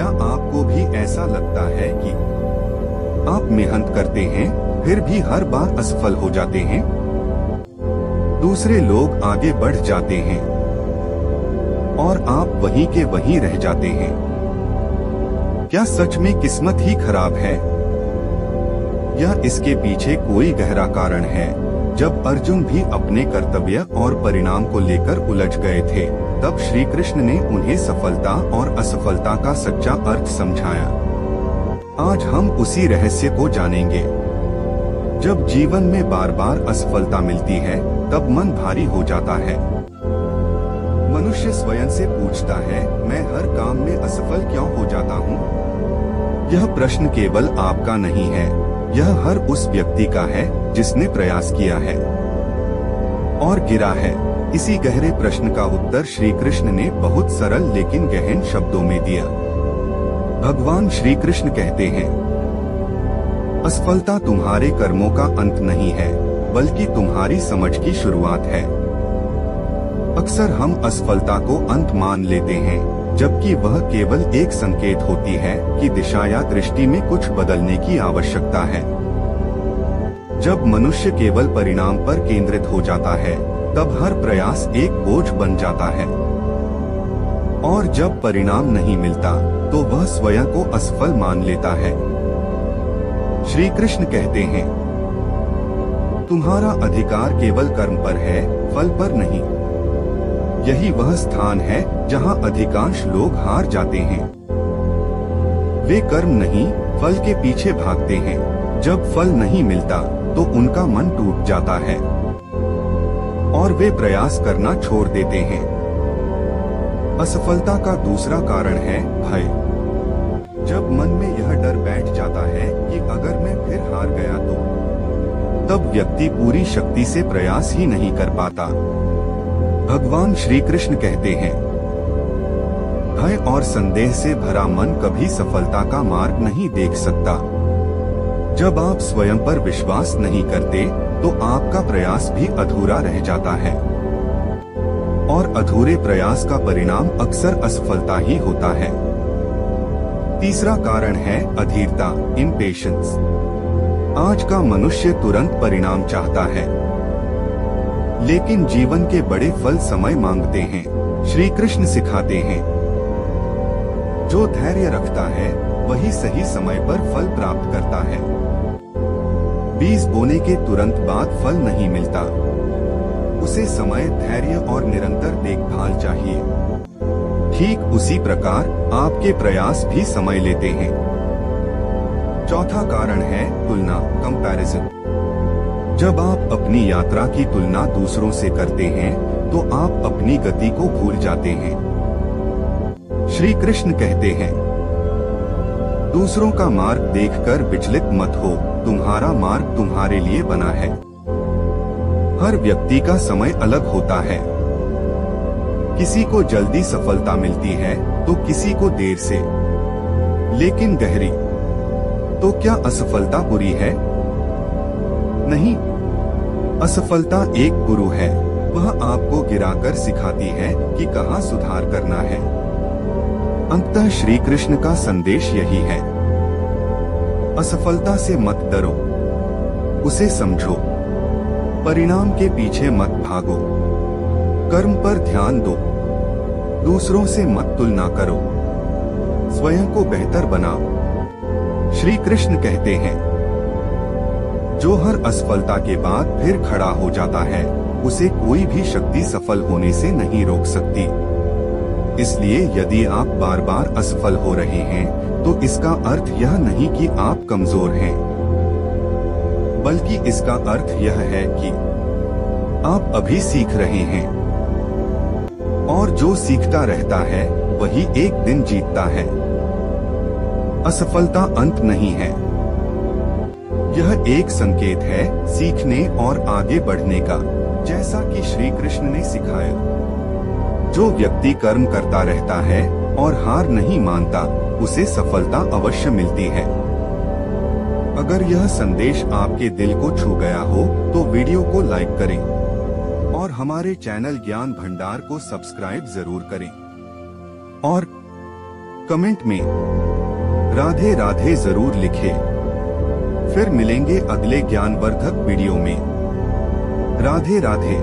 क्या आपको भी ऐसा लगता है कि आप मेहनत करते हैं फिर भी हर बार असफल हो जाते हैं? दूसरे लोग आगे बढ़ जाते हैं और आप वहीं के वहीं रह जाते हैं। क्या सच में किस्मत ही खराब है या इसके पीछे कोई गहरा कारण है? जब अर्जुन भी अपने कर्तव्य और परिणाम को लेकर उलझ गए थे, तब श्री कृष्ण ने उन्हें सफलता और असफलता का सच्चा अर्थ समझाया। आज हम उसी रहस्य को जानेंगे। जब जीवन में बार बार असफलता मिलती है, तब मन भारी हो जाता है। मनुष्य स्वयं से पूछता है, मैं हर काम में असफल क्यों हो जाता हूँ? यह प्रश्न केवल आपका नहीं है, यह हर उस व्यक्ति का है जिसने प्रयास किया है और गिरा है। इसी गहरे प्रश्न का उत्तर श्री कृष्ण ने बहुत सरल लेकिन गहन शब्दों में दिया। भगवान श्री कृष्ण कहते हैं, असफलता तुम्हारे कर्मों का अंत नहीं है, बल्कि तुम्हारी समझ की शुरुआत है। अक्सर हम असफलता को अंत मान लेते हैं, जबकि वह केवल एक संकेत होती है कि दिशा या दृष्टि में कुछ बदलने की आवश्यकता है। जब मनुष्य केवल परिणाम पर केंद्रित हो जाता है, तब हर प्रयास एक बोझ बन जाता है और जब परिणाम नहीं मिलता, तो वह स्वयं को असफल मान लेता है। श्री कृष्ण कहते हैं, तुम्हारा अधिकार केवल कर्म पर है, फल पर नहीं। यही वह स्थान है जहां अधिकांश लोग हार जाते हैं। वे कर्म नहीं, फल के पीछे भागते हैं। जब फल नहीं मिलता, तो उनका मन टूट जाता है और वे प्रयास करना छोड़ देते हैं। असफलता का दूसरा कारण है भय। जब मन में यह डर बैठ जाता है कि अगर मैं फिर हार गया तो, तब व्यक्ति पूरी शक्ति से प्रयास ही नहीं कर पाता। भगवान श्री कृष्ण कहते हैं, भय और संदेह से भरा मन कभी सफलता का मार्ग नहीं देख सकता। जब आप स्वयं पर विश्वास नहीं करते, तो आपका प्रयास भी अधूरा रह जाता है और अधूरे प्रयास का परिणाम अक्सर असफलता ही होता है। तीसरा कारण है अधीरता, इम्पेशंस। आज का मनुष्य तुरंत परिणाम चाहता है, लेकिन जीवन के बड़े फल समय मांगते हैं। श्री कृष्ण सिखाते हैं, जो धैर्य रखता है वही सही समय पर फल प्राप्त करता है। बीज बोने के तुरंत बाद फल नहीं मिलता, उसे समय, धैर्य और निरंतर देखभाल चाहिए। ठीक उसी प्रकार आपके प्रयास भी समय लेते हैं। चौथा कारण है तुलना, कंपैरिजन। जब आप अपनी यात्रा की तुलना दूसरों से करते हैं, तो आप अपनी गति को भूल जाते हैं। श्री कृष्ण कहते हैं, दूसरों का मार्ग देखकर विचलित मत हो, तुम्हारा मार्ग तुम्हारे लिए बना है। हर व्यक्ति का समय अलग होता है। किसी को जल्दी सफलता मिलती है तो किसी को देर से, लेकिन गहरी। तो क्या असफलता बुरी है? नहीं, असफलता एक गुरु है। वह आपको गिराकर सिखाती है कि कहाँ सुधार करना है। अंततः श्री कृष्ण का संदेश यही है, असफलता से मत डरो, उसे समझो। परिणाम के पीछे मत भागो, कर्म पर ध्यान दो। दूसरों से मत तुलना करो, स्वयं को बेहतर बनाओ। श्री कृष्ण कहते हैं, जो हर असफलता के बाद फिर खड़ा हो जाता है, उसे कोई भी शक्ति सफल होने से नहीं रोक सकती। इसलिए यदि आप बार बार असफल हो रहे हैं, तो इसका अर्थ यह नहीं कि आप कमजोर हैं, बल्कि इसका अर्थ यह है कि आप अभी सीख रहे हैं। और जो सीखता रहता है, वही एक दिन जीतता है। असफलता अंत नहीं है, यह एक संकेत है सीखने और आगे बढ़ने का। जैसा कि श्री कृष्ण ने सिखाया, जो व्यक्ति कर्म करता रहता है और हार नहीं मानता, उसे सफलता अवश्य मिलती है। अगर यह संदेश आपके दिल को छू गया हो, तो वीडियो को लाइक करें और हमारे चैनल ज्ञान भंडार को सब्सक्राइब जरूर करें और कमेंट में राधे राधे जरूर लिखें। फिर मिलेंगे अगले ज्ञानवर्धक वीडियो में। राधे राधे।